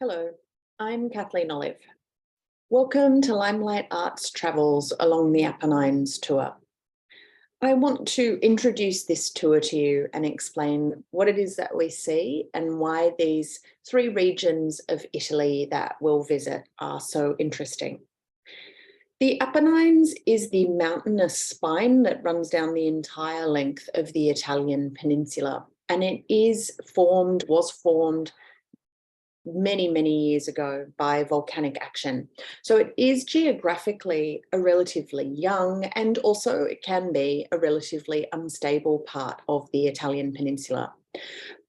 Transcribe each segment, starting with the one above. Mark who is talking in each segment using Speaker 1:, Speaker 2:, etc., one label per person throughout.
Speaker 1: Hello, I'm Kathleen Olive. Welcome to Limelight Arts Travel's Along the Apennines tour. I want to introduce this tour to you and explain what it is that we see and why these three regions of Italy that we'll visit are so interesting. The Apennines is the mountainous spine that runs down the entire length of the Italian peninsula, and it was formed many years ago by volcanic action. So it is geographically a relatively young, and also it can be a relatively unstable part of the Italian peninsula.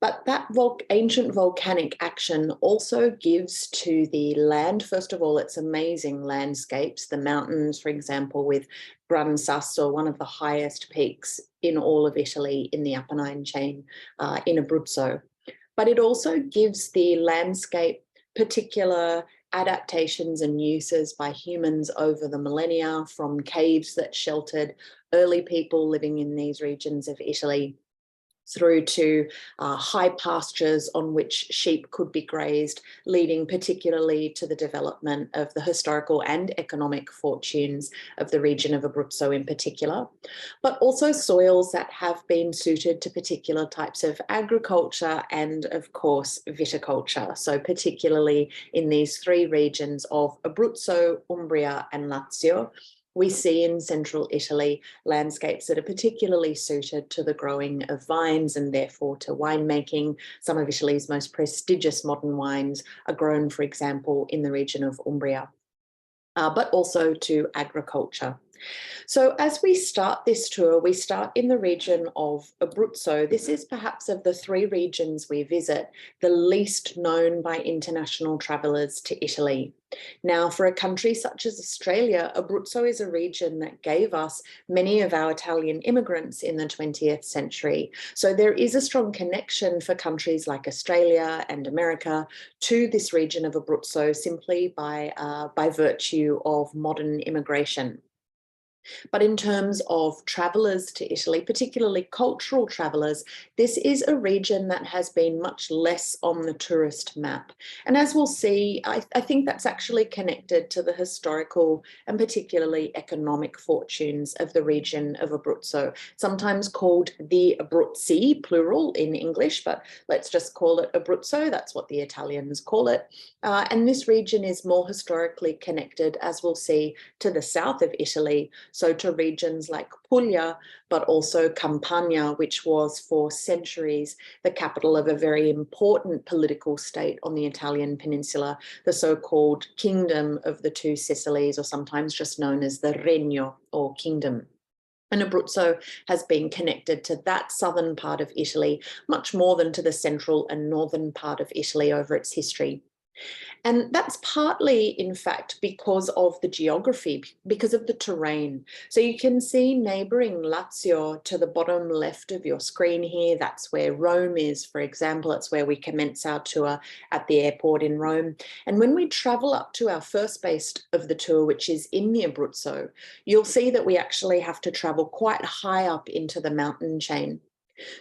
Speaker 1: But that ancient volcanic action also gives to the land, first of all, its amazing landscapes, the mountains, for example, with Gran Sasso, one of the highest peaks in all of Italy in the Apennine chain in Abruzzo. But it also gives the landscape particular adaptations and uses by humans over the millennia, from caves that sheltered early people living in these regions of Italy, through to high pastures on which sheep could be grazed, leading particularly to the development of the historical and economic fortunes of the region of Abruzzo in particular, but also soils that have been suited to particular types of agriculture and, of course, viticulture. So particularly in these three regions of Abruzzo, Umbria and Lazio, we see in central Italy landscapes that are particularly suited to the growing of vines and therefore to winemaking. Some of Italy's most prestigious modern wines are grown, for example, in the region of Umbria, but also to agriculture. So as we start this tour, we start in the region of Abruzzo. This is perhaps of the three regions we visit, the least known by international travellers to Italy. Now, for a country such as Australia, Abruzzo is a region that gave us many of our Italian immigrants in the 20th century. So there is a strong connection for countries like Australia and America to this region of Abruzzo simply by virtue of modern immigration. But in terms of travellers to Italy, particularly cultural travellers, this is a region that has been much less on the tourist map. And as we'll see, I think that's actually connected to the historical and particularly economic fortunes of the region of Abruzzo, sometimes called the Abruzzi, plural in English, but let's just call it Abruzzo. That's what the Italians call it. And this region is more historically connected, as we'll see, to the south of Italy, so to regions like Puglia, but also Campania, which was for centuries the capital of a very important political state on the Italian peninsula, the so-called Kingdom of the Two Sicilies, or sometimes just known as the Regno, or Kingdom. And Abruzzo has been connected to that southern part of Italy much more than to the central and northern part of Italy over its history. And that's partly, in fact, because of the geography, because of the terrain. So you can see neighbouring Lazio to the bottom left of your screen here. That's where Rome is, for example. It's where we commence our tour at the airport in Rome. And when we travel up to our first base of the tour, which is in the Abruzzo, you'll see that we actually have to travel quite high up into the mountain chain.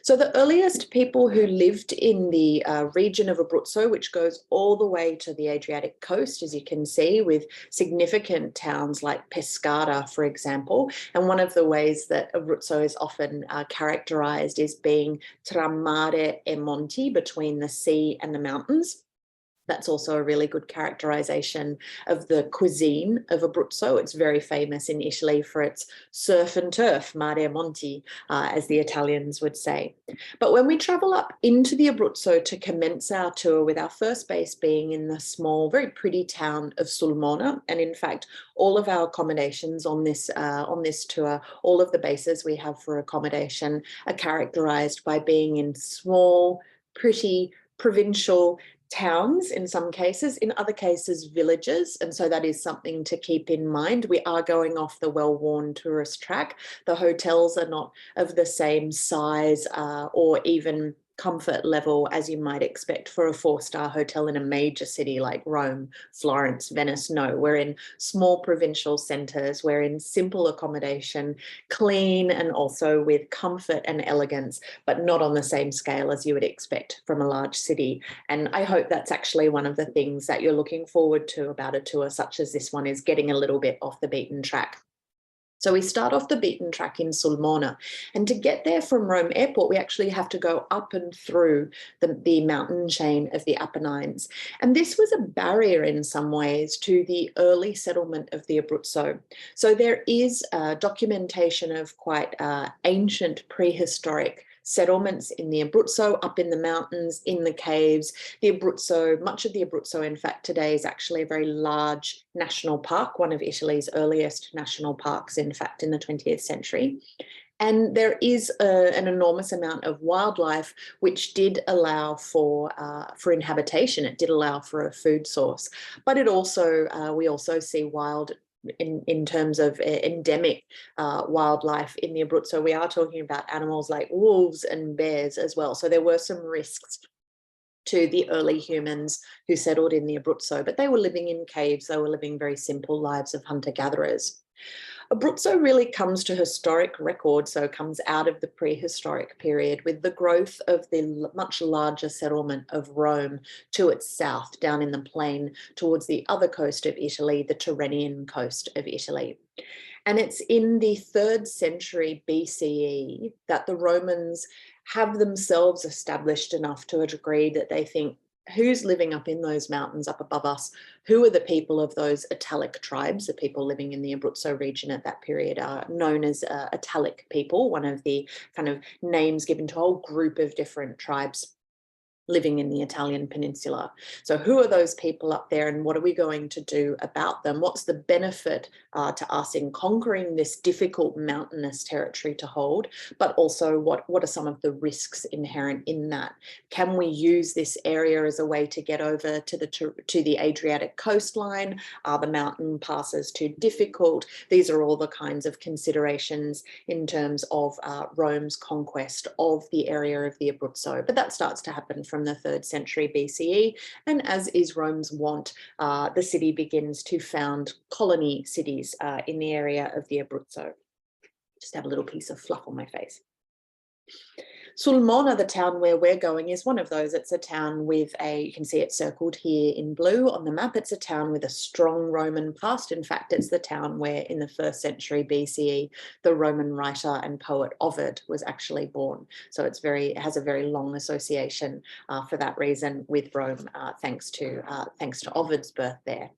Speaker 1: So the earliest people who lived in the region of Abruzzo, which goes all the way to the Adriatic coast, as you can see, with significant towns like Pescara, for example. And one of the ways that Abruzzo is often characterized is being tra mare e monti, between the sea and the mountains. That's also a really good characterization of the cuisine of Abruzzo. It's very famous in Italy for its surf and turf, mare monti, as the Italians would say. But when we travel up into the Abruzzo to commence our tour, with our first base being in the small, very pretty town of Sulmona, and in fact, all of our accommodations on this tour, all of the bases we have for accommodation are characterized by being in small, pretty, provincial towns in some cases, in other cases villages, and so that is something to keep in mind. We are going off the well-worn tourist track. The hotels are not of the same size or even comfort level as you might expect for a 4-star hotel in a major city like Rome, Florence, Venice. No, we're in small provincial centres, we're in simple accommodation, clean and also with comfort and elegance, but not on the same scale as you would expect from a large city. And I hope that's actually one of the things that you're looking forward to about a tour such as this one, is getting a little bit off the beaten track. So we start off the beaten track in Sulmona, and to get there from Rome Airport, we actually have to go up and through the mountain chain of the Apennines. And this was a barrier in some ways to the early settlement of the Abruzzo. So there is documentation of quite ancient prehistoric settlements in the Abruzzo, up in the mountains, in the caves. The Abruzzo, much of the Abruzzo, in fact, today is actually a very large national park, one of Italy's earliest national parks, in fact, in the 20th century. And there is an enormous amount of wildlife, which did allow for inhabitation. It did allow for a food source, but it also we also see wild in terms of endemic wildlife in the Abruzzo. We are talking about animals like wolves and bears as well. So there were some risks to the early humans who settled in the Abruzzo, but they were living in caves. They were living very simple lives of hunter-gatherers. Abruzzo really comes to historic record, so comes out of the prehistoric period with the growth of the much larger settlement of Rome to its south, down in the plain towards the other coast of Italy, the Tyrrhenian coast of Italy. And it's in the 3rd century BCE that the Romans have themselves established enough to a degree that they think, who's living up in those mountains up above us? Who are the people of those Italic tribes? The people living in the Abruzzo region at that period are known as Italic people, one of the kind of names given to a whole group of different tribes living in the Italian peninsula. So who are those people up there, and what are we going to do about them? What's the benefit to us in conquering this difficult mountainous territory to hold, but also what are some of the risks inherent in that? Can we use this area as a way to get over to the Adriatic coastline? Are the mountain passes too difficult? These are all the kinds of considerations in terms of Rome's conquest of the area of the Abruzzo. But that starts to happen from the 3rd century BCE, and as is Rome's wont, the city begins to found colony cities in the area of the Abruzzo. Just have a little piece of fluff on my face. Sulmona, the town where we're going, is one of those. It's a town with you can see it circled here in blue on the map. It's a town with a strong Roman past. In fact, it's the town where in the 1st century BCE, the Roman writer and poet Ovid was actually born. So it has a very long association for that reason with Rome, thanks to Ovid's birth there.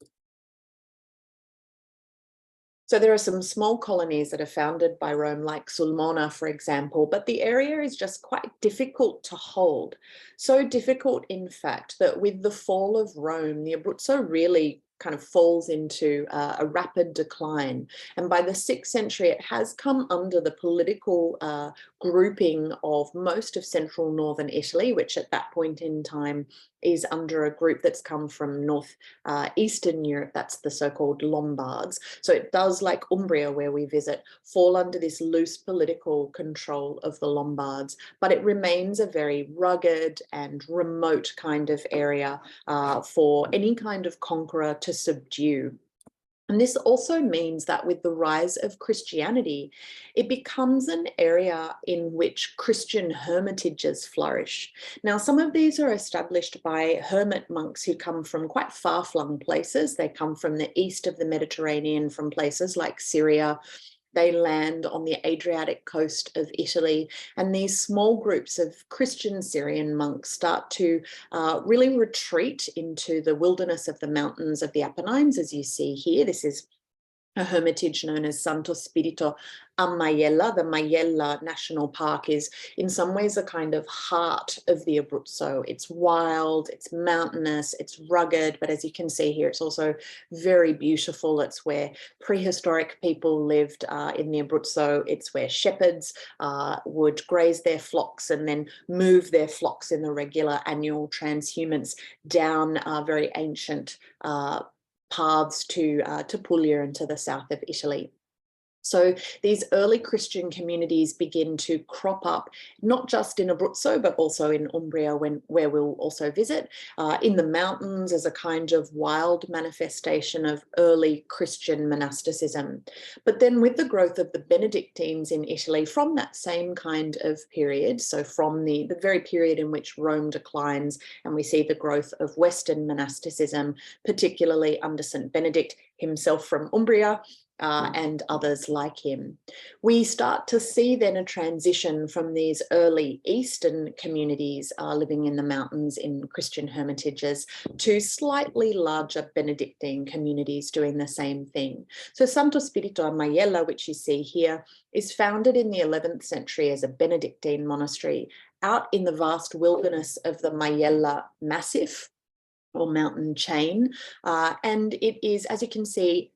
Speaker 1: So there are some small colonies that are founded by Rome, like Sulmona, for example, but the area is just quite difficult to hold. So difficult, in fact, that with the fall of Rome, the Abruzzo really kind of falls into a rapid decline. And by the 6th century, it has come under the political grouping of most of central northern Italy, which at that point in time is under a group that's come from Eastern Europe. That's the so-called Lombards. So it does, like Umbria, where we visit, fall under this loose political control of the Lombards, but it remains a very rugged and remote kind of area for any kind of conqueror to subdue. And this also means that with the rise of Christianity, it becomes an area in which Christian hermitages flourish. Now, some of these are established by hermit monks who come from quite far-flung places. They come from the east of the Mediterranean, from places like Syria. They land on the Adriatic coast of Italy, and these small groups of Christian Syrian monks start to really retreat into the wilderness of the mountains of the Apennines, as you see here. This is a hermitage known as Santo Spirito a Maiella. The Maiella National Park is in some ways a kind of heart of the Abruzzo. It's wild, it's mountainous, it's rugged, but as you can see here, it's also very beautiful. It's where prehistoric people lived in the Abruzzo. It's where shepherds would graze their flocks and then move their flocks in the regular annual transhumance down very ancient paths to Puglia and to the south of Italy. So these early Christian communities begin to crop up, not just in Abruzzo, but also in Umbria, where we'll also visit, in the mountains as a kind of wild manifestation of early Christian monasticism. But then with the growth of the Benedictines in Italy from that same kind of period, so from the very period in which Rome declines and we see the growth of Western monasticism, particularly under St. Benedict himself from Umbria, and others like him. We start to see then a transition from these early Eastern communities living in the mountains in Christian hermitages to slightly larger Benedictine communities doing the same thing. So Santo Spirito a Maiella, which you see here, is founded in the 11th century as a Benedictine monastery out in the vast wilderness of the Maiella Massif or mountain chain. And it is, as you can see,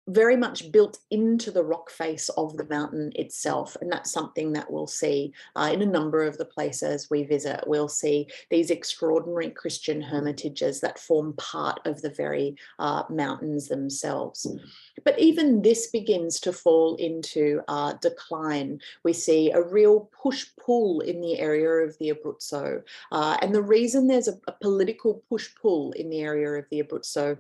Speaker 1: very much built into the rock face of the mountain itself. And that's something that we'll see in a number of the places we visit. We'll see these extraordinary Christian hermitages that form part of the very mountains themselves. But even this begins to fall into decline. We see a real push-pull in the area of the Abruzzo. And the reason there's a political push-pull in the area of the Abruzzo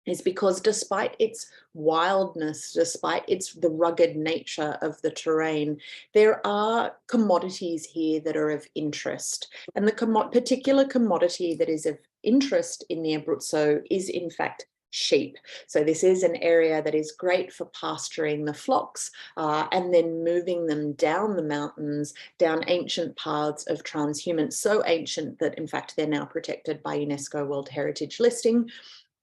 Speaker 1: is because despite its wildness, despite the rugged nature of the terrain, there are commodities here that are of interest. And the particular commodity that is of interest in the Abruzzo is in fact sheep. So this is an area that is great for pasturing the flocks and then moving them down the mountains, down ancient paths of transhumance, so ancient that in fact they're now protected by UNESCO World Heritage listing,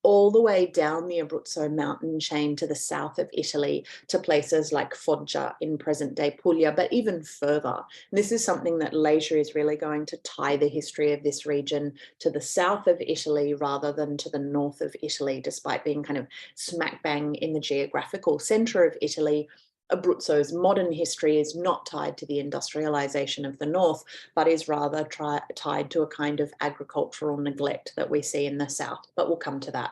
Speaker 1: all the way down the Abruzzo mountain chain to the south of Italy, to places like Foggia in present-day Puglia, but even further. And this is something that later is really going to tie the history of this region to the south of Italy rather than to the north of Italy, despite being kind of smack bang in the geographical centre of Italy. Abruzzo's modern history is not tied to the industrialization of the north, but is rather tied to a kind of agricultural neglect that we see in the south, but we'll come to that.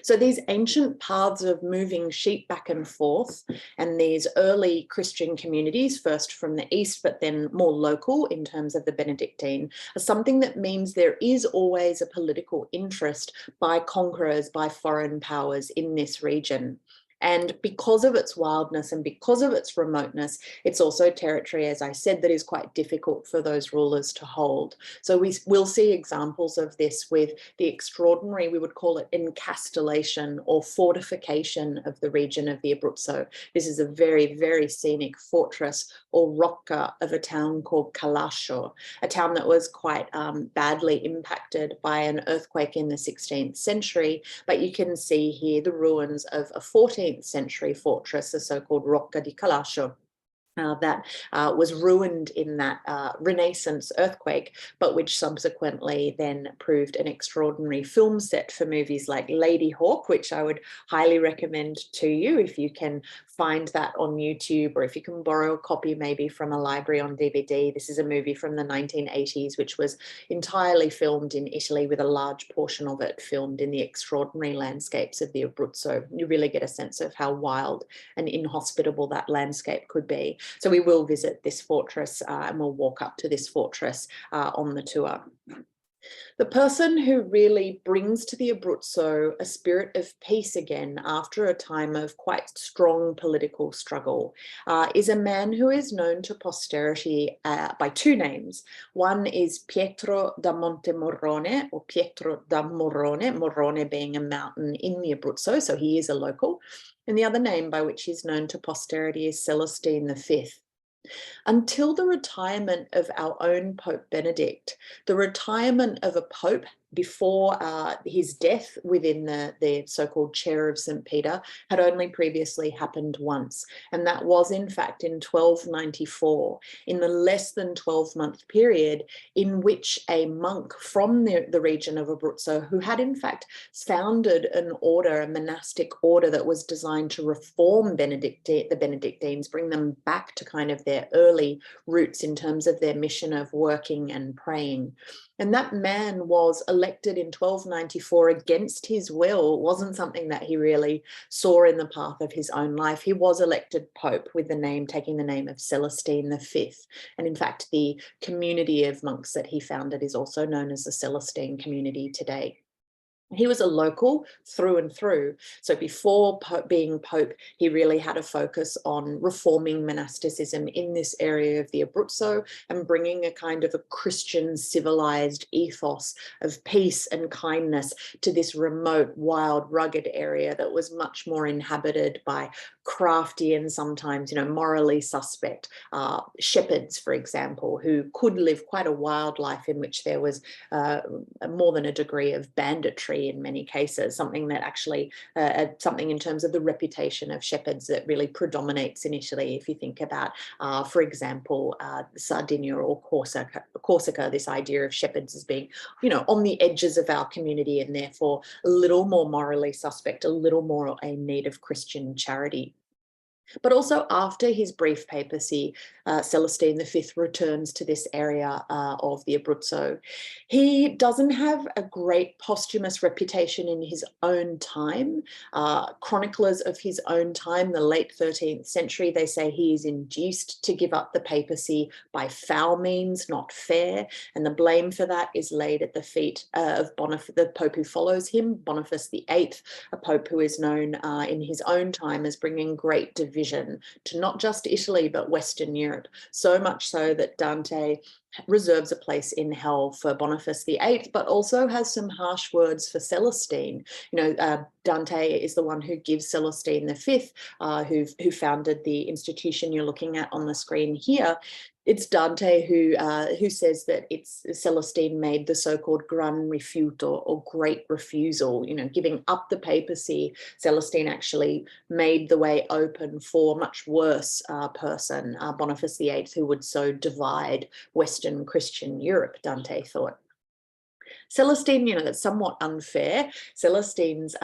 Speaker 1: So these ancient paths of moving sheep back and forth and these early Christian communities, first from the east, but then more local in terms of the Benedictine, are something that means there is always a political interest by conquerors, by foreign powers in this region. And because of its wildness and because of its remoteness, it's also territory, as I said, that is quite difficult for those rulers to hold. So we will see examples of this with the extraordinary, we would call it encastellation or fortification of the region of the Abruzzo. This is a very, very scenic fortress or rocca of a town called Calascio, a town that was quite badly impacted by an earthquake in the 16th century. But you can see here the ruins of a 14th century fortress, the so-called Rocca di Calascio, that was ruined in that Renaissance earthquake, but which subsequently then proved an extraordinary film set for movies like Lady Hawk, which I would highly recommend to you if you can find that on YouTube, or if you can borrow a copy maybe from a library on DVD. This is a movie from the 1980s, which was entirely filmed in Italy, with a large portion of it filmed in the extraordinary landscapes of the Abruzzo. You really get a sense of how wild and inhospitable that landscape could be. So we will visit this fortress and we'll walk up to this fortress on the tour. The person who really brings to the Abruzzo a spirit of peace again after a time of quite strong political struggle is a man who is known to posterity by two names. One is Pietro da Montemorrone, or Pietro da Morrone, Morrone being a mountain in the Abruzzo, so he is a local. And the other name by which he's known to posterity is Celestine V. Until the retirement of our own Pope Benedict, the retirement of a pope before his death within the so-called chair of St. Peter had only previously happened once. And that was in fact in 1294, in the less than 12-month period in which a monk from the region of Abruzzo, who had in fact founded an order, a monastic order that was designed to reform the Benedictines, bring them back to kind of their early roots in terms of their mission of working and praying. And that man was elected in 1294 against his will wasn't something that he really saw in the path of his own life. He was elected Pope with the name, taking the name of Celestine V. And in fact, the community of monks that he founded is also known as the Celestine community today. He was a local through and through. So before being Pope, he really had a focus on reforming monasticism in this area of the Abruzzo and bringing a kind of a Christian civilized ethos of peace and kindness to this remote, wild, rugged area that was much more inhabited by crafty and sometimes, morally suspect shepherds, for example, who could live quite a wild life in which there was more than a degree of banditry in many cases, something that actually, something in terms of the reputation of shepherds that really predominates in Italy. If you think about, for example, Sardinia or Corsica, this idea of shepherds as being, on the edges of our community and therefore a little more morally suspect, a little more in need of Christian charity. But also after his brief papacy, Celestine V returns to this area of the Abruzzo. He doesn't have a great posthumous reputation in his own time. Chroniclers of his own time, the late 13th century, they say he is induced to give up the papacy by foul means, not fair. And the blame for that is laid at the feet of Boniface, the Pope who follows him, Boniface VIII, a Pope who is known in his own time as bringing great division to not just Italy, but Western Europe. So much so that Dante reserves a place in hell for Boniface VIII, but also has some harsh words for Celestine. Dante is the one who gives Celestine V, who founded the institution you're looking at on the screen here. It's Dante who says that it's Celestine made the so-called gran rifiuto, or great refusal, giving up the papacy. Celestine actually made the way open for a much worse person, Boniface VIII, who would so divide Western Christian Europe, Dante thought. Celestine, that's somewhat unfair. Celestine's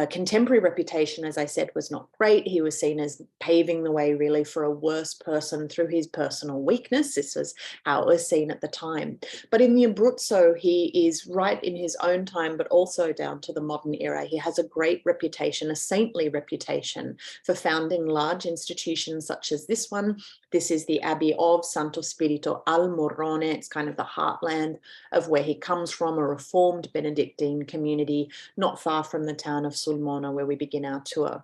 Speaker 1: contemporary reputation, as I said, was not great. He was seen as paving the way really for a worse person through his personal weakness. This was how it was seen at the time. But in the Abruzzo, he is right in his own time, but also down to the modern era. He has a great reputation, a saintly reputation, for founding large institutions such as this one. This is the Abbey of Santo Spirito al Morrone. It's kind of the heartland of where he comes from, a reformed Benedictine community not far from the town of Sulmona, where we begin our tour.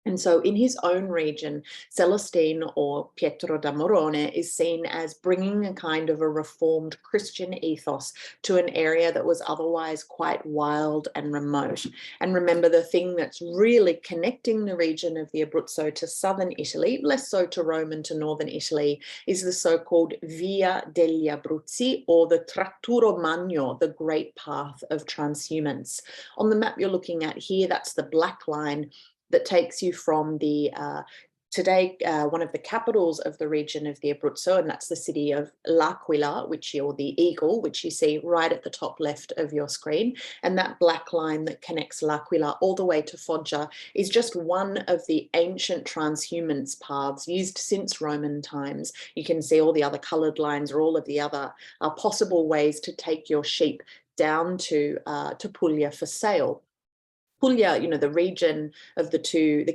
Speaker 1: And so in his own region, Celestine, or Pietro da Morrone, is seen as bringing a kind of a reformed Christian ethos to an area that was otherwise quite wild and remote. And remember, the thing that's really connecting the region of the Abruzzo to southern Italy, less so to Rome and to northern Italy, is the so-called Via degli Abruzzi, or the Tratturo Magno, the great path of transhumance. On the map you're looking at here, that's the black line that takes you from the today one of the capitals of the region of the Abruzzo, and that's the city of L'Aquila, or the Eagle, which you see right at the top left of your screen. And that black line that connects L'Aquila all the way to Foggia is just one of the ancient transhumance paths used since Roman times. You can see all the other coloured lines, or all of the other possible ways to take your sheep down to Puglia for sale. Puglia, the region of the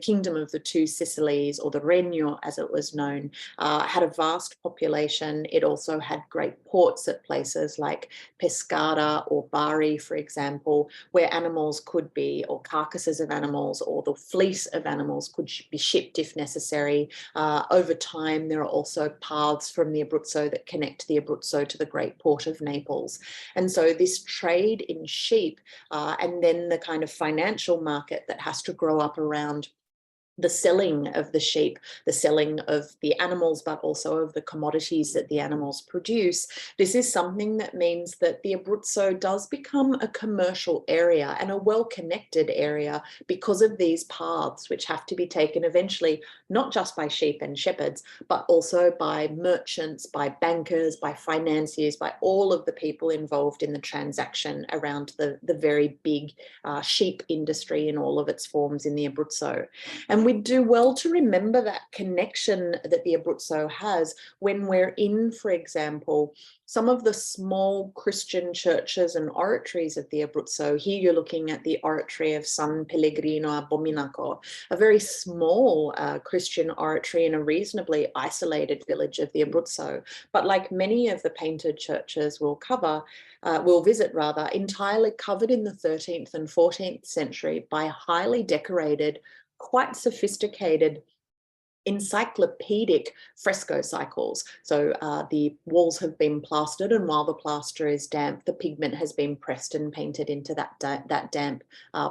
Speaker 1: kingdom of the two Sicilies, or the Regno as it was known, had a vast population. It also had great ports at places like Pescara or Bari, for example, where animals could be, or carcasses of animals, or the fleece of animals could be shipped if necessary. Over time, there are also paths from the Abruzzo that connect the Abruzzo to the great port of Naples. And so this trade in sheep, and then the kind of financial market that has to grow up around the selling of the sheep, the selling of the animals, but also of the commodities that the animals produce. This is something that means that the Abruzzo does become a commercial area and a well-connected area because of these paths, which have to be taken eventually, not just by sheep and shepherds, but also by merchants, by bankers, by financiers, by all of the people involved in the transaction around the very big sheep industry in all of its forms in the Abruzzo. And we do well to remember that connection that the Abruzzo has when we're in, for example, some of the small Christian churches and oratories of the Abruzzo. Here you're looking at the oratory of San Pellegrino a Bominaco, a very small Christian oratory in a reasonably isolated village of the Abruzzo. But like many of the painted churches we'll visit rather, entirely covered in the 13th and 14th century by highly decorated, quite sophisticated encyclopedic fresco cycles. So the walls have been plastered, and while the plaster is damp, the pigment has been pressed and painted into that damp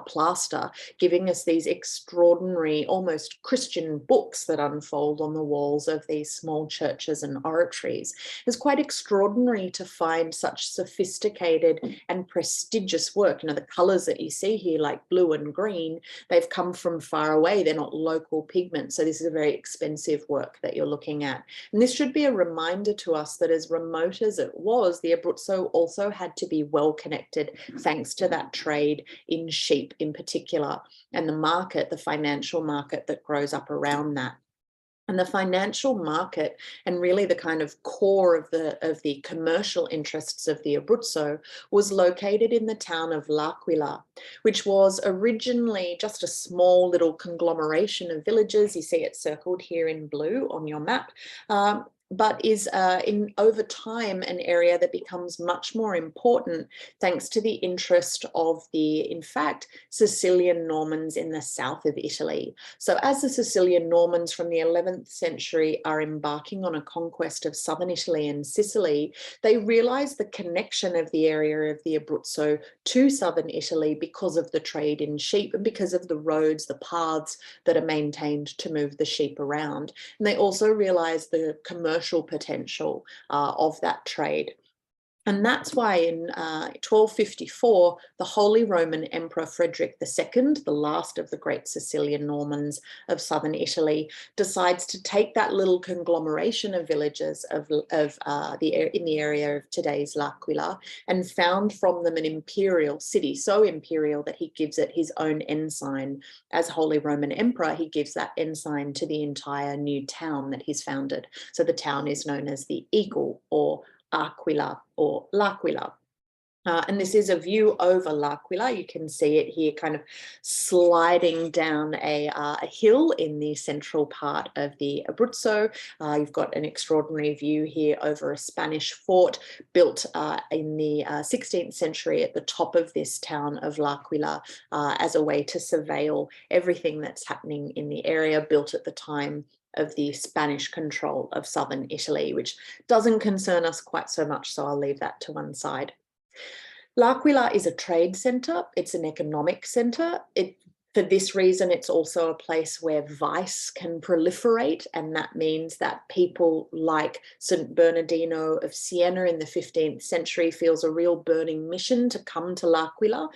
Speaker 1: plaster, giving us these extraordinary, almost Christian books that unfold on the walls of these small churches and oratories. It's quite extraordinary to find such sophisticated and prestigious work. You know, the colors that you see here, like blue and green, they've come from far away. They're not local pigments. So this is a very expensive work that you're looking at. And this should be a reminder to us that as remote as it was, the Abruzzo also had to be well connected thanks to that trade in sheep in particular, and the market, the financial market that grows up around that. And the financial market, and really the kind of core of the commercial interests of the Abruzzo, was located in the town of L'Aquila, which was originally just a small little conglomeration of villages. You see it circled here in blue on your map. But is in over time an area that becomes much more important thanks to the interest of the, in fact, Sicilian Normans in the south of Italy. So as the Sicilian Normans from the 11th century are embarking on a conquest of southern Italy and Sicily, they realize the connection of the area of the Abruzzo to southern Italy because of the trade in sheep and because of the roads, the paths that are maintained to move the sheep around. And they also realize the commercial potential of that trade. And that's why in 1254, the Holy Roman Emperor Frederick II, the last of the great Sicilian Normans of southern Italy, decides to take that little conglomeration of villages in the area of today's L'Aquila and found from them an imperial city, so imperial that he gives it his own ensign. As Holy Roman Emperor, he gives that ensign to the entire new town that he's founded. So the town is known as the Eagle, or Aquila, or L'Aquila. And this is a view over L'Aquila. You can see it here kind of sliding down a hill in the central part of the Abruzzo. You've got an extraordinary view here over a Spanish fort built in the 16th century at the top of this town of L'Aquila as a way to surveil everything that's happening in the area, built at the time of the Spanish control of southern Italy, which doesn't concern us quite so much, so I'll leave that to one side. L'Aquila is a trade centre. It's an economic centre. For this reason, it's also a place where vice can proliferate, and that means that people like St. Bernardino of Siena in the 15th century feels a real burning mission to come to L'Aquila.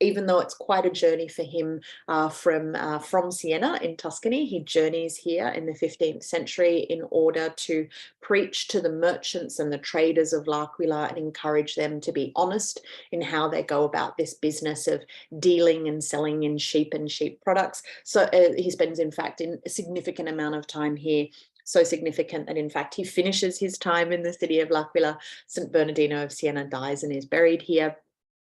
Speaker 1: Even though it's quite a journey for him from Siena in Tuscany, he journeys here in the 15th century in order to preach to the merchants and the traders of L'Aquila and encourage them to be honest in how they go about this business of dealing and selling in sheep and sheep products. So he spends, in fact, a significant amount of time here, so significant that, in fact, he finishes his time in the city of L'Aquila. St. Bernardino of Siena dies and is buried here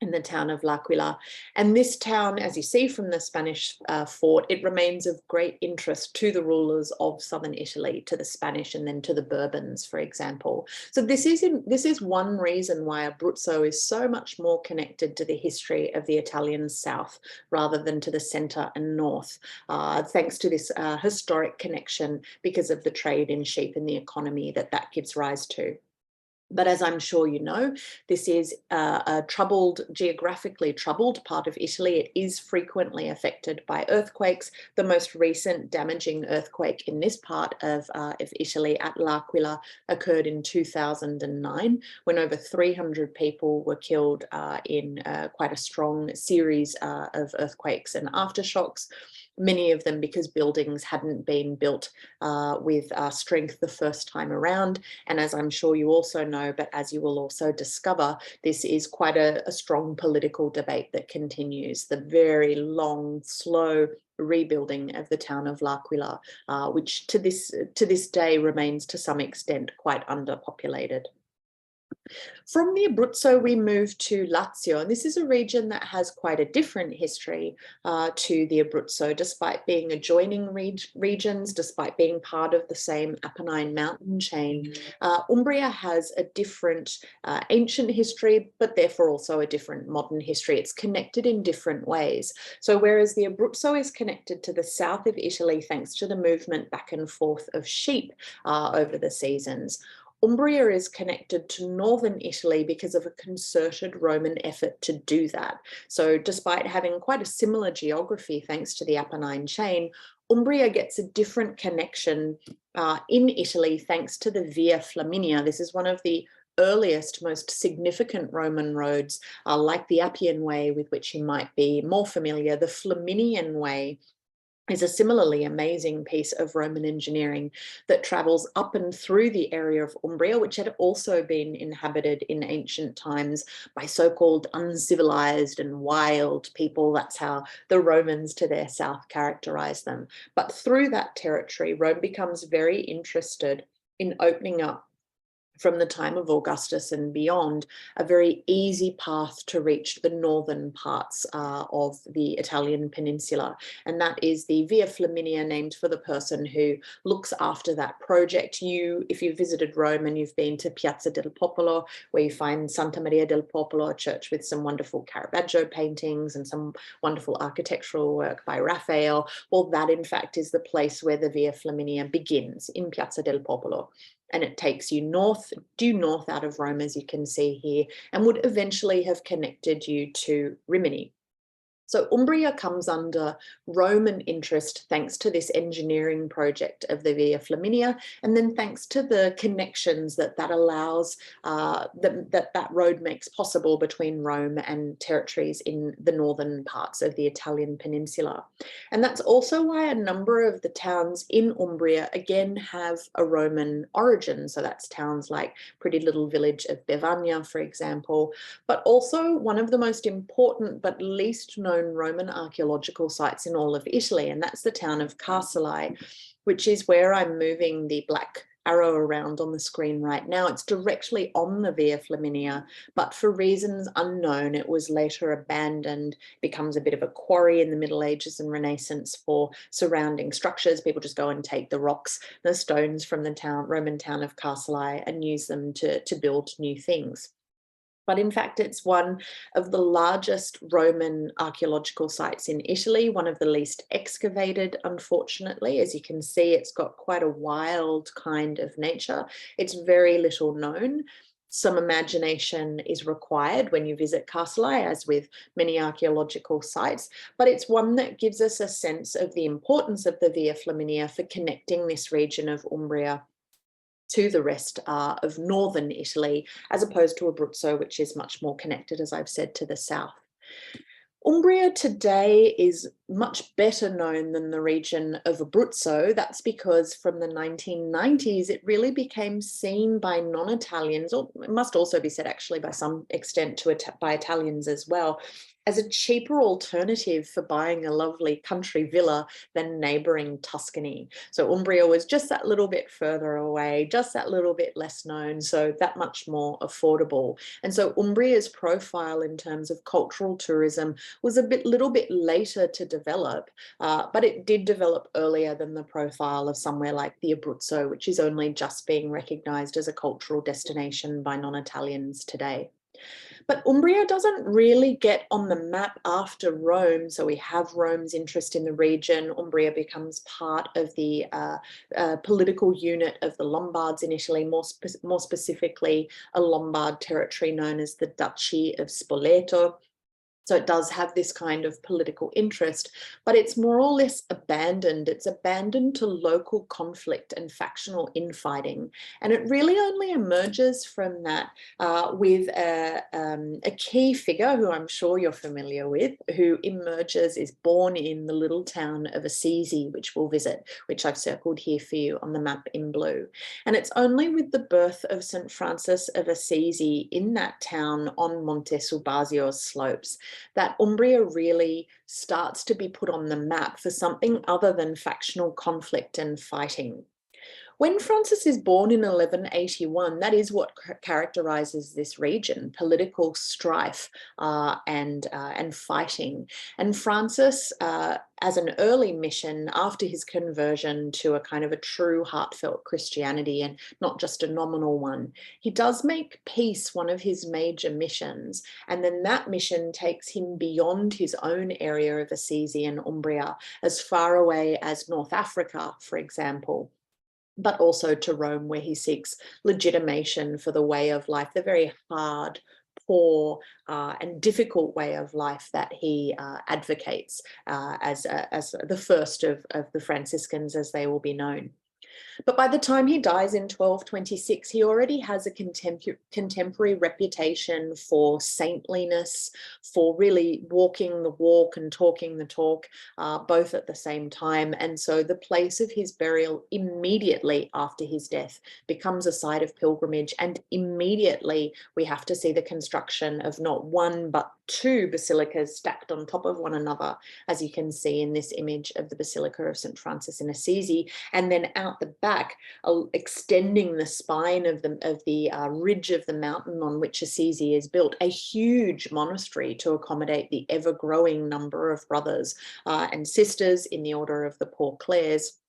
Speaker 1: in the town of L'Aquila. And this town, as you see from the Spanish fort, it remains of great interest to the rulers of southern Italy, to the Spanish and then to the Bourbons, for example. So this is one reason why Abruzzo is so much more connected to the history of the Italian south rather than to the centre and north, thanks to this historic connection because of the trade in sheep and the economy that gives rise to. But as I'm sure you know, this is a geographically troubled part of Italy. It is frequently affected by earthquakes. The most recent damaging earthquake in this part of Italy at L'Aquila occurred in 2009, when over 300 people were killed in quite a strong series of earthquakes and aftershocks. many of them because buildings hadn't been built with strength the first time around. And as I'm sure you also know, but as you will also discover, this is quite a strong political debate that continues. The very long, slow rebuilding of the town of L'Aquila, which to this day remains to some extent quite underpopulated. From the Abruzzo, we move to Lazio, and this is a region that has quite a different history to the Abruzzo, despite being adjoining regions, despite being part of the same Apennine mountain chain. Umbria has a different ancient history, but therefore also a different modern history. It's connected in different ways. So whereas the Abruzzo is connected to the south of Italy thanks to the movement back and forth of sheep over the seasons, Umbria is connected to northern Italy because of a concerted Roman effort to do that. So despite having quite a similar geography thanks to the Apennine chain, Umbria gets a different connection in Italy thanks to the Via Flaminia. This is one of the earliest, most significant Roman roads, like the Appian Way, with which you might be more familiar. The Flaminian Way is a similarly amazing piece of Roman engineering that travels up and through the area of Umbria, which had also been inhabited in ancient times by so-called uncivilized and wild people. That's how the Romans to their south characterized them. But through that territory, Rome becomes very interested in opening up, from the time of Augustus and beyond, a very easy path to reach the northern parts of the Italian peninsula. And that is the Via Flaminia, named for the person who looks after that project. If you visited Rome and you've been to Piazza del Popolo, where you find Santa Maria del Popolo, a church with some wonderful Caravaggio paintings and some wonderful architectural work by Raphael, well, that in fact is the place where the Via Flaminia begins, in Piazza del Popolo. And it takes you due north out of Rome, as you can see here, and would eventually have connected you to Rimini. So Umbria comes under Roman interest thanks to this engineering project of the Via Flaminia, and then thanks to the connections that allows, that road makes possible between Rome and territories in the northern parts of the Italian peninsula. And that's also why a number of the towns in Umbria again have a Roman origin. So that's towns like pretty little village of Bevagna, for example, but also one of the most important but least known Roman archaeological sites in all of Italy, and that's the town of Carceri, which is where I'm moving the black arrow around on the screen right now. It's directly on the Via Flaminia, but for reasons unknown, it was later abandoned, becomes a bit of a quarry in the Middle Ages and Renaissance for surrounding structures. People just go and take the rocks, the stones from the Roman town of Carceri, and use them to build new things. But in fact, it's one of the largest Roman archaeological sites in Italy, one of the least excavated, unfortunately. As you can see, it's got quite a wild kind of nature. It's very little known. Some imagination is required when you visit Carceri, as with many archaeological sites, but it's one that gives us a sense of the importance of the Via Flaminia for connecting this region of Umbria to the rest of northern Italy, as opposed to Abruzzo, which is much more connected, as I've said, to the south. Umbria today is much better known than the region of Abruzzo. That's because from the 1990s, it really became seen by non-Italians, or it must also be said actually by some extent by Italians as well, as a cheaper alternative for buying a lovely country villa than neighboring Tuscany. So Umbria was just that little bit further away, just that little bit less known, so that much more affordable. And so Umbria's profile in terms of cultural tourism was a little bit later to develop, but it did develop earlier than the profile of somewhere like the Abruzzo, which is only just being recognized as a cultural destination by non-Italians today. But Umbria doesn't really get on the map after Rome. So we have Rome's interest in the region. Umbria becomes part of the political unit of the Lombards in Italy, more specifically a Lombard territory known as the Duchy of Spoleto. So it does have this kind of political interest, but it's more or less abandoned. It's abandoned to local conflict and factional infighting. And it really only emerges from that with a key figure who I'm sure you're familiar with, who emerges, is born in the little town of Assisi, which we'll visit, which I've circled here for you on the map in blue. And it's only with the birth of St. Francis of Assisi in that town on Monte Subazio's slopes that Umbria really starts to be put on the map for something other than factional conflict and fighting. When Francis is born in 1181, that is what characterizes this region: political strife and fighting. And Francis, as an early mission after his conversion to a kind of a true heartfelt Christianity and not just a nominal one, he does make peace one of his major missions. And then that mission takes him beyond his own area of Assisi and Umbria, as far away as North Africa, for example, but also to Rome, where he seeks legitimation for the way of life, the very hard, poor and difficult way of life that he advocates as the first of the Franciscans, as they will be known. But by the time he dies in 1226, he already has a contemporary reputation for saintliness, for really walking the walk and talking the talk, both at the same time. And so the place of his burial immediately after his death becomes a site of pilgrimage. And immediately we have to see the construction of not one, but two basilicas stacked on top of one another, as you can see in this image of the Basilica of St. Francis in Assisi. And then out the back, extending the spine of the ridge of the mountain on which Assisi is built, a huge monastery to accommodate the ever-growing number of brothers and sisters in the order of the Poor Clares,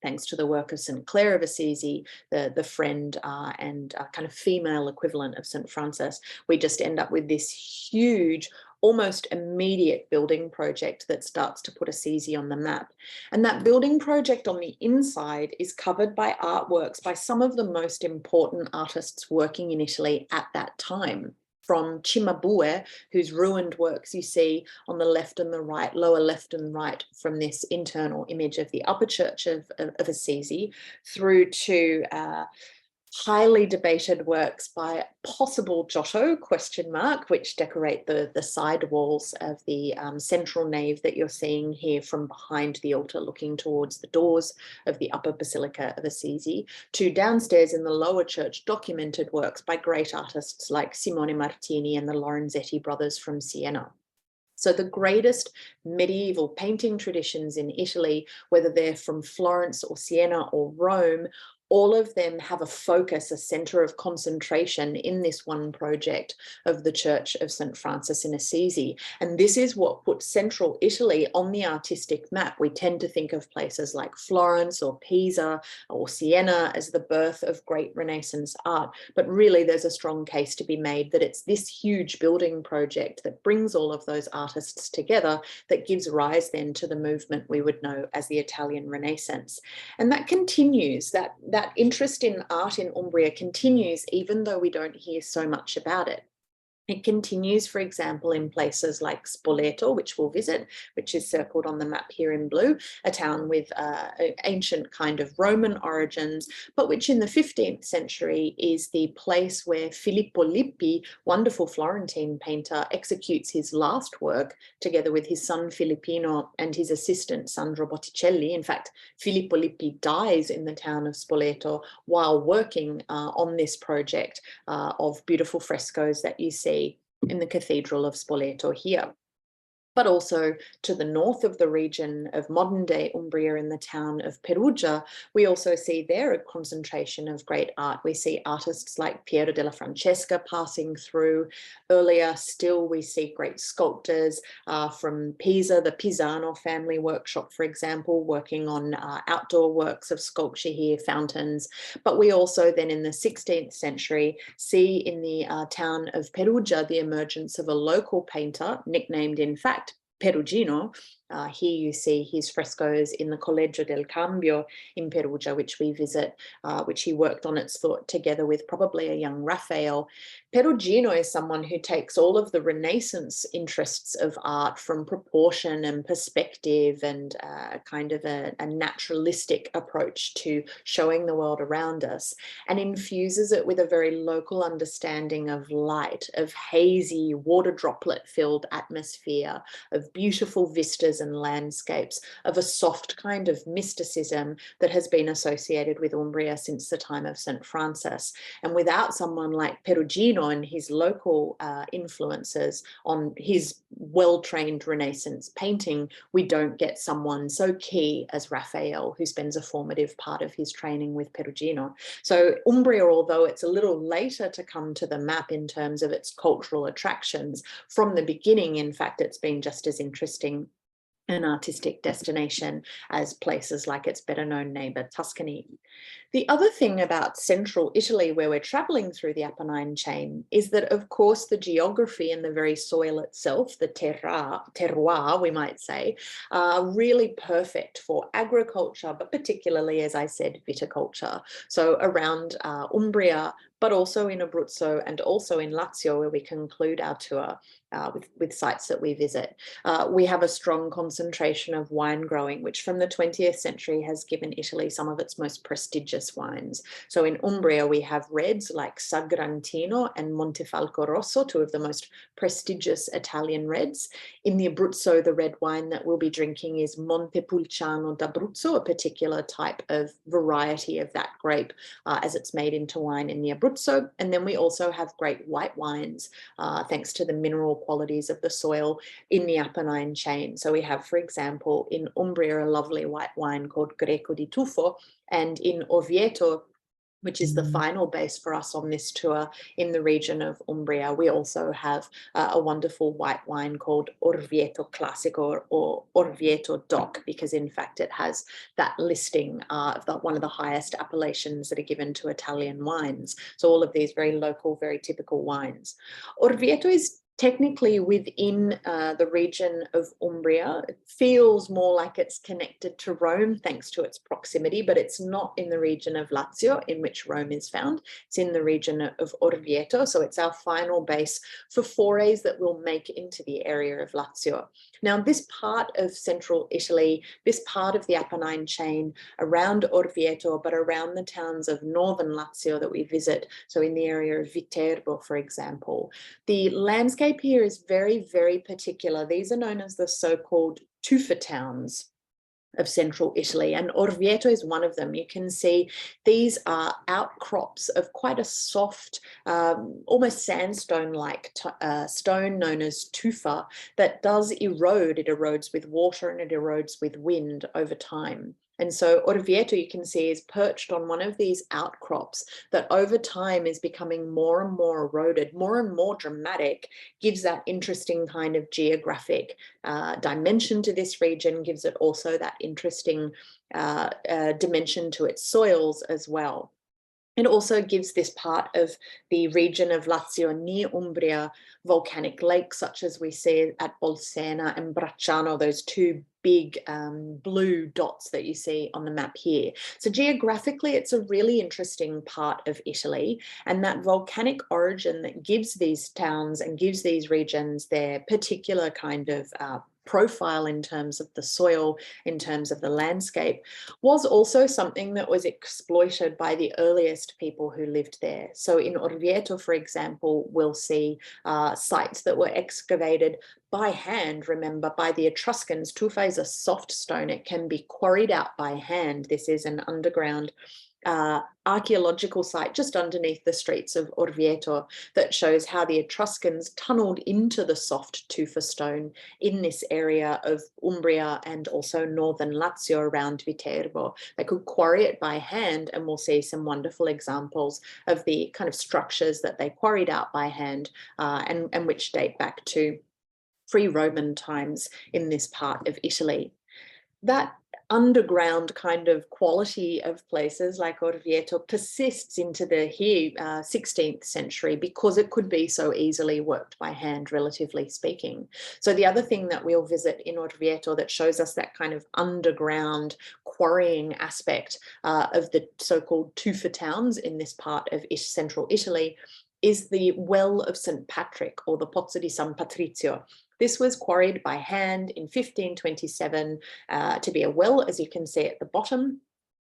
Speaker 1: thanks to the work of St. Clare of Assisi, the friend and kind of female equivalent of St. Francis. We just end up with this huge, almost immediate building project that starts to put Assisi on the map. And that building project on the inside is covered by artworks by some of the most important artists working in Italy at that time, from Cimabue, whose ruined works you see on the left and the right, lower left and right from this internal image of the upper church of Assisi, through to highly debated works by possible Giotto, which decorate the side walls of the central nave that you're seeing here from behind the altar, looking towards the doors of the upper Basilica of Assisi, to downstairs in the lower church, documented works by great artists like Simone Martini and the Lorenzetti brothers from Siena. So the greatest medieval painting traditions in Italy, whether they're from Florence or Siena or Rome, all of them have a focus, a center of concentration in this one project of the Church of St. Francis in Assisi. And this is what puts central Italy on the artistic map. We tend to think of places like Florence or Pisa or Siena as the birth of great Renaissance art. But really, there's a strong case to be made that it's this huge building project that brings all of those artists together that gives rise then to the movement we would know as the Italian Renaissance. And that continues, that interest in art in Umbria continues, even though we don't hear so much about it. It continues, for example, in places like Spoleto, which we'll visit, which is circled on the map here in blue, a town with ancient kind of Roman origins, but which in the 15th century is the place where Filippo Lippi, wonderful Florentine painter, executes his last work together with his son Filippino and his assistant Sandro Botticelli. In fact, Filippo Lippi dies in the town of Spoleto while working on this project of beautiful frescoes that you see in the Cathedral of Spoleto here. But also to the north of the region of modern-day Umbria in the town of Perugia, we also see there a concentration of great art. We see artists like Piero della Francesca passing through. Earlier still, we see great sculptors from Pisa, the Pisano family workshop, for example, working on outdoor works of sculpture here, fountains. But we also then in the 16th century see in the town of Perugia the emergence of a local painter, nicknamed in fact Perugino, Here you see his frescoes in the Collegio del Cambio in Perugia, which we visit, which he worked on its foot together with probably a young Raphael. Perugino is someone who takes all of the Renaissance interests of art from proportion and perspective and kind of a naturalistic approach to showing the world around us, and infuses it with a very local understanding of light, of hazy, water droplet-filled atmosphere, of beautiful vistas and landscapes, of a soft kind of mysticism that has been associated with Umbria since the time of St. Francis. And without someone like Perugino and his local influences on his well-trained Renaissance painting, we don't get someone so key as Raphael, who spends a formative part of his training with Perugino. So Umbria, although it's a little later to come to the map in terms of its cultural attractions, from the beginning, in fact, it's been just as interesting an artistic destination as places like its better known neighbour Tuscany. The other thing about central Italy, where we're travelling through the Apennine chain, is that of course the geography and the very soil itself, the terroir we might say, are really perfect for agriculture, but particularly, as I said, viticulture. So around Umbria, but also in Abruzzo and also in Lazio, where we conclude our tour with sites that we visit. We have a strong concentration of wine growing, which from the 20th century has given Italy some of its most prestigious wines. So in Umbria, we have reds like Sagrantino and Montefalco Rosso, two of the most prestigious Italian reds. In the Abruzzo, the red wine that we'll be drinking is Montepulciano d'Abruzzo, a particular type of variety of that grape as it's made into wine in the Abruzzo. And then we also have great white wines, thanks to the mineral qualities of the soil in the Apennine chain. So we have, for example, in Umbria, a lovely white wine called Greco di Tufo, and in Orvieto, which is the final base for us on this tour in the region of Umbria, we also have a wonderful white wine called Orvieto Classico or Orvieto DOC, because in fact it has that listing of one of the highest appellations that are given to Italian wines. So all of these very local, very typical wines. Orvieto is technically within the region of Umbria. It feels more like it's connected to Rome thanks to its proximity, but it's not in the region of Lazio in which Rome is found. It's in the region of Orvieto, so it's our final base for forays that we'll make into the area of Lazio. Now, this part of central Italy, this part of the Apennine chain around Orvieto, but around the towns of northern Lazio that we visit, so in the area of Viterbo, for example, the landscape here is very, very particular. These are known as the so-called tufa towns of central Italy, and Orvieto is one of them. You can see these are outcrops of quite a soft, almost sandstone-like stone known as tufa that does erode. It erodes with water and it erodes with wind over time. And so Orvieto, you can see, is perched on one of these outcrops that over time is becoming more and more eroded, more and more dramatic, gives that interesting kind of geographic dimension to this region, gives it also that interesting dimension to its soils as well. It also gives this part of the region of Lazio near Umbria volcanic lakes, such as we see at Bolsena and Bracciano, those two big blue dots that you see on the map here. So geographically, it's a really interesting part of Italy, and that volcanic origin that gives these towns and gives these regions their particular kind of profile in terms of the soil, in terms of the landscape, was also something that was exploited by the earliest people who lived there. So in Orvieto, for example, we'll see sites that were excavated by hand, remember, by the Etruscans. Tufa is a soft stone. It can be quarried out by hand. This is an underground archaeological site just underneath the streets of Orvieto that shows how the Etruscans tunneled into the soft tufa stone in this area of Umbria and also northern Lazio around Viterbo. They could quarry it by hand, and we'll see some wonderful examples of the kind of structures that they quarried out by hand and which date back to pre-Roman times in this part of Italy. That underground kind of quality of places like Orvieto persists into the 16th century because it could be so easily worked by hand, relatively speaking. So the other thing that we'll visit in Orvieto that shows us that kind of underground quarrying aspect of the so-called tufa towns in this part of central Italy is the Well of St. Patrick, or the Pozzo di San Patrizio. This was quarried by hand in 1527 to be a well, as you can see at the bottom,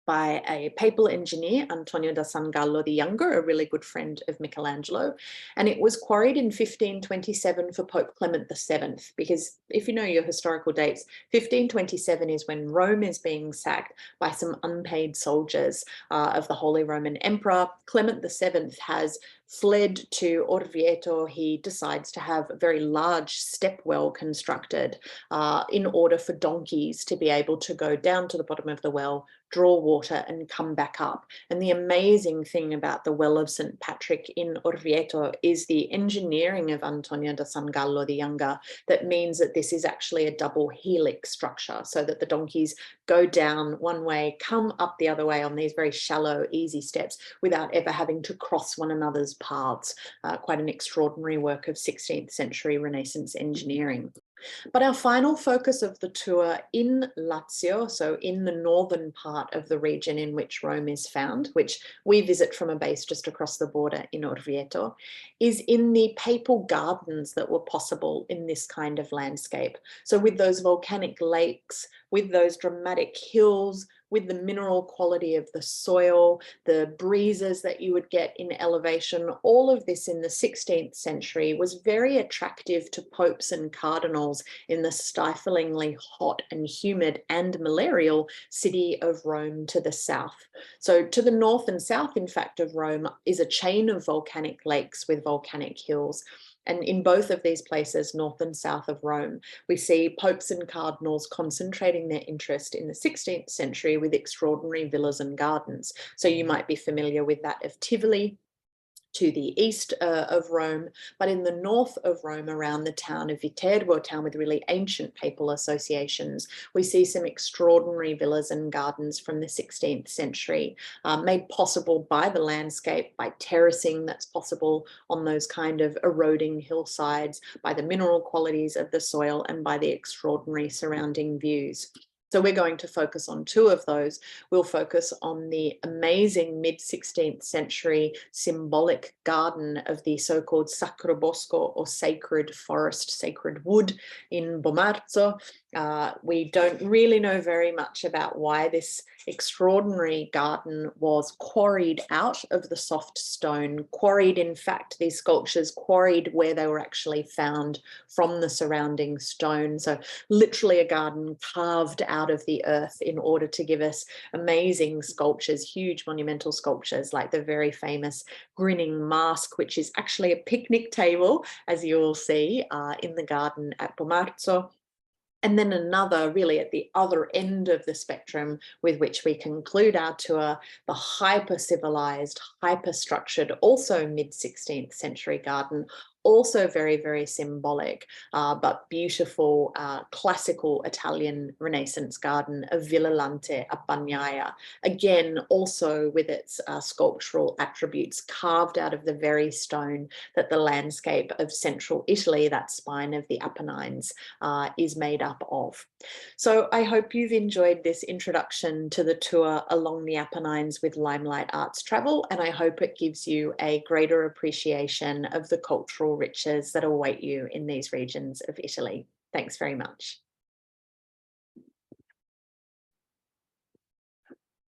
Speaker 1: by a papal engineer, Antonio da San Gallo the Younger, a really good friend of Michelangelo. And it was quarried in 1527 for Pope Clement VII, because if you know your historical dates, 1527 is when Rome is being sacked by some unpaid soldiers of the Holy Roman Emperor. Clement VII has fled to Orvieto. He decides to have a very large step well constructed in order for donkeys to be able to go down to the bottom of the well, draw water and come back up. And the amazing thing about the Well of St. Patrick in Orvieto is the engineering of Antonio da San Gallo the Younger. That means that this is actually a double helix structure, so that the donkeys go down one way, come up the other way on these very shallow, easy steps without ever having to cross one another's paths. Quite an extraordinary work of 16th century Renaissance engineering. But our final focus of the tour in Lazio, so in the northern part of the region in which Rome is found, which we visit from a base just across the border in Orvieto, is in the papal gardens that were possible in this kind of landscape. So with those volcanic lakes, with those dramatic hills, with the mineral quality of the soil, the breezes that you would get in elevation, all of this in the 16th century was very attractive to popes and cardinals in the stiflingly hot and humid and malarial city of Rome to the south. So to the north and south, in fact, of Rome is a chain of volcanic lakes with volcanic hills. And in both of these places, north and south of Rome, we see popes and cardinals concentrating their interest in the 16th century with extraordinary villas and gardens. So you might be familiar with that of Tivoli to the east of Rome, but in the north of Rome, around the town of Viterbo, a town with really ancient papal associations, we see some extraordinary villas and gardens from the 16th century, made possible by the landscape, by terracing that's possible on those kind of eroding hillsides, by the mineral qualities of the soil, and by the extraordinary surrounding views. So we're going to focus on two of those. We'll focus on the amazing mid-16th century symbolic garden of the so-called Sacro Bosco, or sacred forest, sacred wood in Bomarzo. We don't really know very much about why this extraordinary garden was quarried out of the soft stone. Quarried, in fact, these sculptures quarried where they were actually found from the surrounding stone. So literally a garden carved out of the earth in order to give us amazing sculptures, huge monumental sculptures like the very famous grinning mask, which is actually a picnic table, as you will see in the garden at Bomarzo. And then another, really at the other end of the spectrum, with which we conclude our tour, the hyper-civilized, hyper-structured, also mid-16th century garden, also very, very symbolic, but beautiful, classical Italian Renaissance garden of Villalante a Bagnaia. Again, also with its sculptural attributes carved out of the very stone that the landscape of central Italy, that spine of the Apennines, is made up of. So I hope you've enjoyed this introduction to the tour along the Apennines with Limelight Arts Travel, and I hope it gives you a greater appreciation of the cultural riches that await you in these regions of Italy. Thanks very much.